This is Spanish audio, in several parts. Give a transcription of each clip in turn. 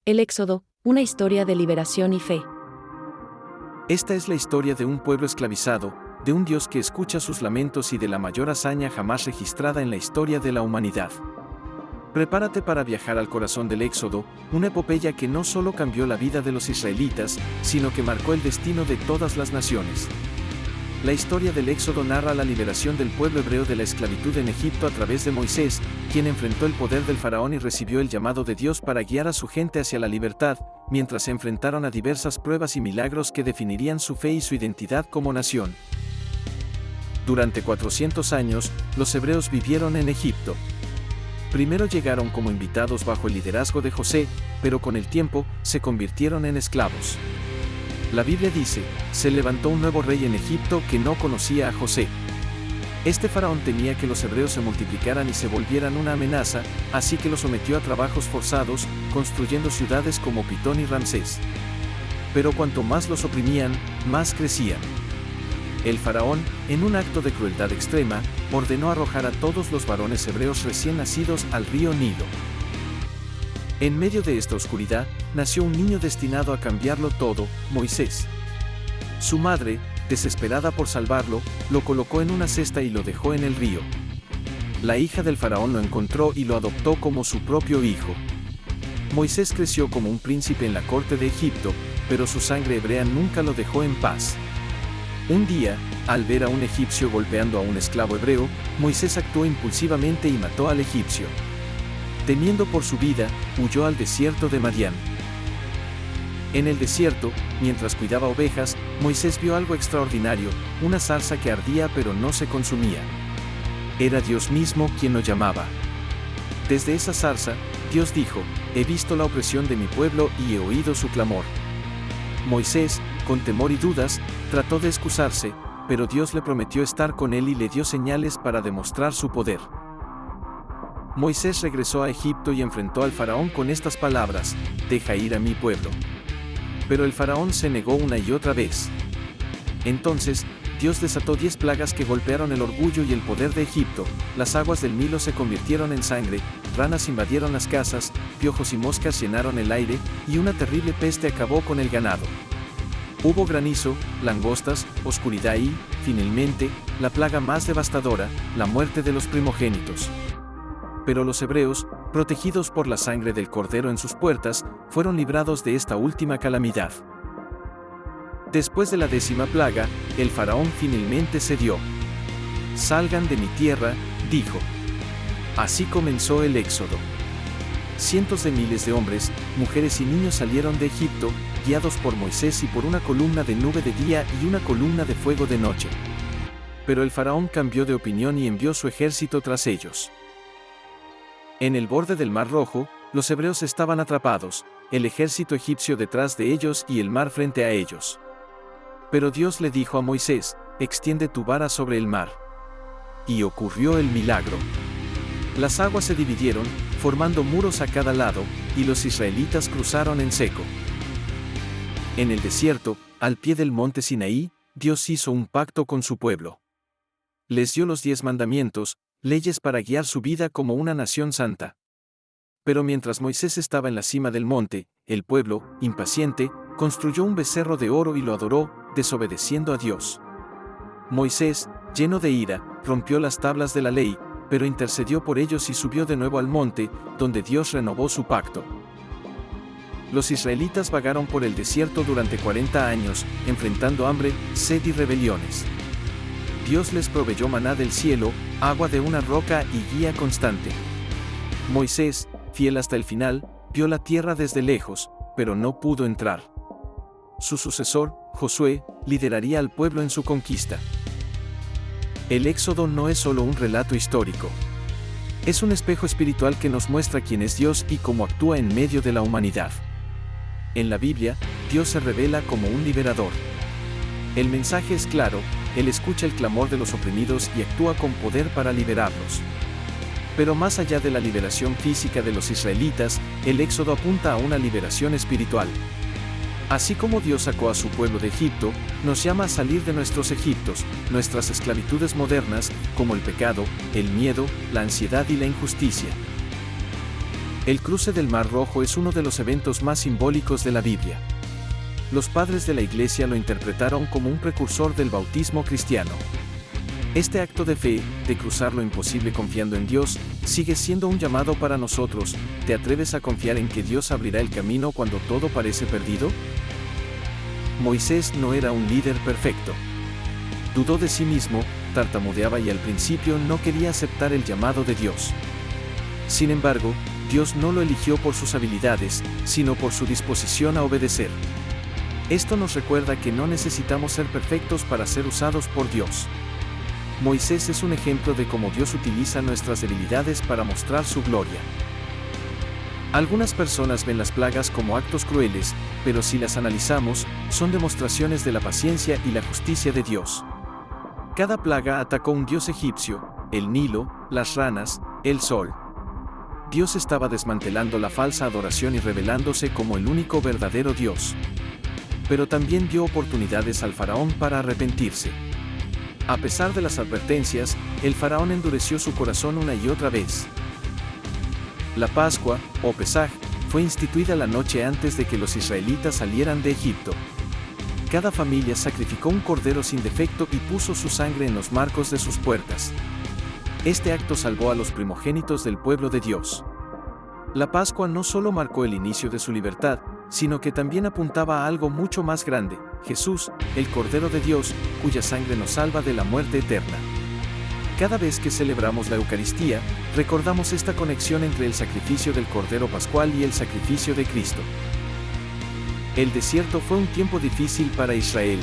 El Éxodo, una historia de liberación y fe. Esta es la historia de un pueblo esclavizado, de un Dios que escucha sus lamentos y de la mayor hazaña jamás registrada en la historia de la humanidad. Prepárate para viajar al corazón del Éxodo, una epopeya que no solo cambió la vida de los israelitas, sino que marcó el destino de todas las naciones. La historia del Éxodo narra la liberación del pueblo hebreo de la esclavitud en Egipto a través de Moisés, quien enfrentó el poder del faraón y recibió el llamado de Dios para guiar a su gente hacia la libertad, mientras se enfrentaron a diversas pruebas y milagros que definirían su fe y su identidad como nación. Durante 400 años, los hebreos vivieron en Egipto. Primero llegaron como invitados bajo el liderazgo de José, pero con el tiempo, se convirtieron en esclavos. La Biblia dice, se levantó un nuevo rey en Egipto que no conocía a José. Este faraón temía que los hebreos se multiplicaran y se volvieran una amenaza, así que los sometió a trabajos forzados, construyendo ciudades como Pitón y Ramsés. Pero cuanto más los oprimían, más crecían. El faraón, en un acto de crueldad extrema, ordenó arrojar a todos los varones hebreos recién nacidos al río Nilo. En medio de esta oscuridad, nació un niño destinado a cambiarlo todo, Moisés. Su madre, desesperada por salvarlo, lo colocó en una cesta y lo dejó en el río. La hija del faraón lo encontró y lo adoptó como su propio hijo. Moisés creció como un príncipe en la corte de Egipto, pero su sangre hebrea nunca lo dejó en paz. Un día, al ver a un egipcio golpeando a un esclavo hebreo, Moisés actuó impulsivamente y mató al egipcio. Temiendo por su vida, huyó al desierto de Madián. En el desierto, mientras cuidaba ovejas, Moisés vio algo extraordinario, una zarza que ardía pero no se consumía. Era Dios mismo quien lo llamaba. Desde esa zarza, Dios dijo, he visto la opresión de mi pueblo y he oído su clamor. Moisés, con temor y dudas, trató de excusarse, pero Dios le prometió estar con él y le dio señales para demostrar su poder. Moisés regresó a Egipto y enfrentó al faraón con estas palabras, deja ir a mi pueblo. Pero el faraón se negó una y otra vez. Entonces, Dios desató 10 plagas que golpearon el orgullo y el poder de Egipto, las aguas del Nilo se convirtieron en sangre, ranas invadieron las casas, piojos y moscas llenaron el aire, y una terrible peste acabó con el ganado. Hubo granizo, langostas, oscuridad y, finalmente, la plaga más devastadora, la muerte de los primogénitos. Pero los hebreos, protegidos por la sangre del cordero en sus puertas, fueron librados de esta última calamidad. Después de la 10ª plaga, el faraón finalmente cedió. Salgan de mi tierra, dijo. Así comenzó el éxodo. Cientos de miles de hombres, mujeres y niños salieron de Egipto, guiados por Moisés y por una columna de nube de día y una columna de fuego de noche. Pero el faraón cambió de opinión y envió su ejército tras ellos. En el borde del Mar Rojo, los hebreos estaban atrapados, el ejército egipcio detrás de ellos y el mar frente a ellos. Pero Dios le dijo a Moisés, extiende tu vara sobre el mar. Y ocurrió el milagro. Las aguas se dividieron, formando muros a cada lado, y los israelitas cruzaron en seco. En el desierto, al pie del monte Sinaí, Dios hizo un pacto con su pueblo. Les dio los 10 mandamientos, leyes para guiar su vida como una nación santa. Pero mientras Moisés estaba en la cima del monte, el pueblo, impaciente, construyó un becerro de oro y lo adoró, desobedeciendo a Dios. Moisés, lleno de ira, rompió las tablas de la ley, pero intercedió por ellos y subió de nuevo al monte, donde Dios renovó su pacto. Los israelitas vagaron por el desierto durante 40 años, enfrentando hambre, sed y rebeliones. Dios les proveyó maná del cielo, agua de una roca y guía constante. Moisés, fiel hasta el final, vio la tierra desde lejos, pero no pudo entrar. Su sucesor, Josué, lideraría al pueblo en su conquista. El Éxodo no es solo un relato histórico. Es un espejo espiritual que nos muestra quién es Dios y cómo actúa en medio de la humanidad. En la Biblia, Dios se revela como un liberador. El mensaje es claro, Él escucha el clamor de los oprimidos y actúa con poder para liberarlos. Pero más allá de la liberación física de los israelitas, el Éxodo apunta a una liberación espiritual. Así como Dios sacó a su pueblo de Egipto, nos llama a salir de nuestros Egiptos, nuestras esclavitudes modernas, como el pecado, el miedo, la ansiedad y la injusticia. El cruce del Mar Rojo es uno de los eventos más simbólicos de la Biblia. Los padres de la Iglesia lo interpretaron como un precursor del bautismo cristiano. Este acto de fe, de cruzar lo imposible confiando en Dios, sigue siendo un llamado para nosotros. ¿Te atreves a confiar en que Dios abrirá el camino cuando todo parece perdido? Moisés no era un líder perfecto. Dudó de sí mismo, tartamudeaba y al principio no quería aceptar el llamado de Dios. Sin embargo, Dios no lo eligió por sus habilidades, sino por su disposición a obedecer. Esto nos recuerda que no necesitamos ser perfectos para ser usados por Dios. Moisés es un ejemplo de cómo Dios utiliza nuestras debilidades para mostrar su gloria. Algunas personas ven las plagas como actos crueles, pero si las analizamos, son demostraciones de la paciencia y la justicia de Dios. Cada plaga atacó a un dios egipcio, el Nilo, las ranas, el sol. Dios estaba desmantelando la falsa adoración y revelándose como el único verdadero Dios. Pero también dio oportunidades al faraón para arrepentirse. A pesar de las advertencias, el faraón endureció su corazón una y otra vez. La Pascua, o Pesaj, fue instituida la noche antes de que los israelitas salieran de Egipto. Cada familia sacrificó un cordero sin defecto y puso su sangre en los marcos de sus puertas. Este acto salvó a los primogénitos del pueblo de Dios. La Pascua no solo marcó el inicio de su libertad, sino que también apuntaba a algo mucho más grande: Jesús, el Cordero de Dios, cuya sangre nos salva de la muerte eterna. Cada vez que celebramos la Eucaristía, recordamos esta conexión entre el sacrificio del Cordero Pascual y el sacrificio de Cristo. El desierto fue un tiempo difícil para Israel.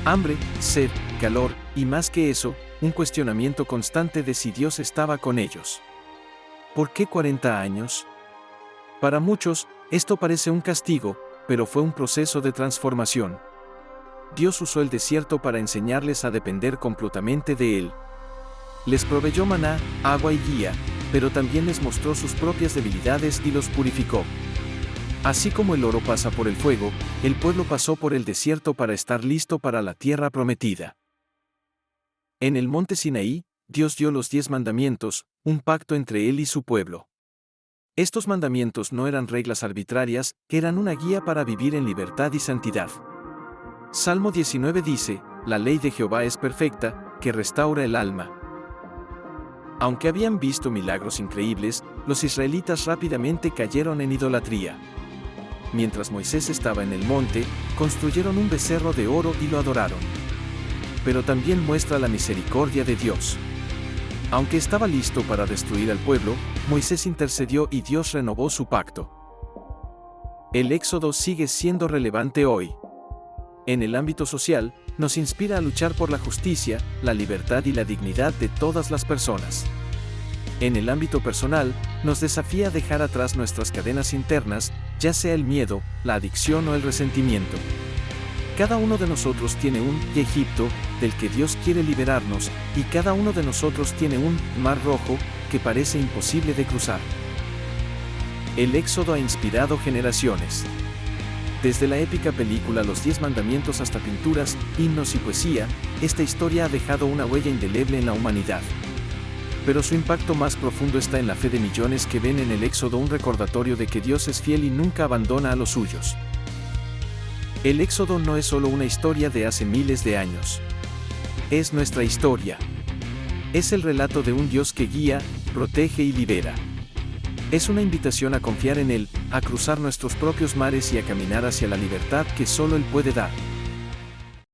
Hambre, sed, calor, y más que eso, un cuestionamiento constante de si Dios estaba con ellos. ¿Por qué 40 años? Para muchos, esto parece un castigo, pero fue un proceso de transformación. Dios usó el desierto para enseñarles a depender completamente de Él. Les proveyó maná, agua y guía, pero también les mostró sus propias debilidades y los purificó. Así como el oro pasa por el fuego, el pueblo pasó por el desierto para estar listo para la tierra prometida. En el monte Sinaí, Dios dio los 10 mandamientos, un pacto entre Él y su pueblo. Estos mandamientos no eran reglas arbitrarias, eran una guía para vivir en libertad y santidad. Salmo 19 dice: «La ley de Jehová es perfecta, que restaura el alma». Aunque habían visto milagros increíbles, los israelitas rápidamente cayeron en idolatría. Mientras Moisés estaba en el monte, construyeron un becerro de oro y lo adoraron. Pero también muestra la misericordia de Dios. Aunque estaba listo para destruir al pueblo, Moisés intercedió y Dios renovó su pacto. El Éxodo sigue siendo relevante hoy. En el ámbito social, nos inspira a luchar por la justicia, la libertad y la dignidad de todas las personas. En el ámbito personal, nos desafía a dejar atrás nuestras cadenas internas, ya sea el miedo, la adicción o el resentimiento. Cada uno de nosotros tiene un Egipto del que Dios quiere liberarnos, y cada uno de nosotros tiene un Mar Rojo que parece imposible de cruzar. El Éxodo ha inspirado generaciones. Desde la épica película Los 10 Mandamientos hasta pinturas, himnos y poesía, esta historia ha dejado una huella indeleble en la humanidad. Pero su impacto más profundo está en la fe de millones que ven en el Éxodo un recordatorio de que Dios es fiel y nunca abandona a los suyos. El Éxodo no es solo una historia de hace miles de años. Es nuestra historia. Es el relato de un Dios que guía, protege y libera. Es una invitación a confiar en Él, a cruzar nuestros propios mares y a caminar hacia la libertad que solo Él puede dar.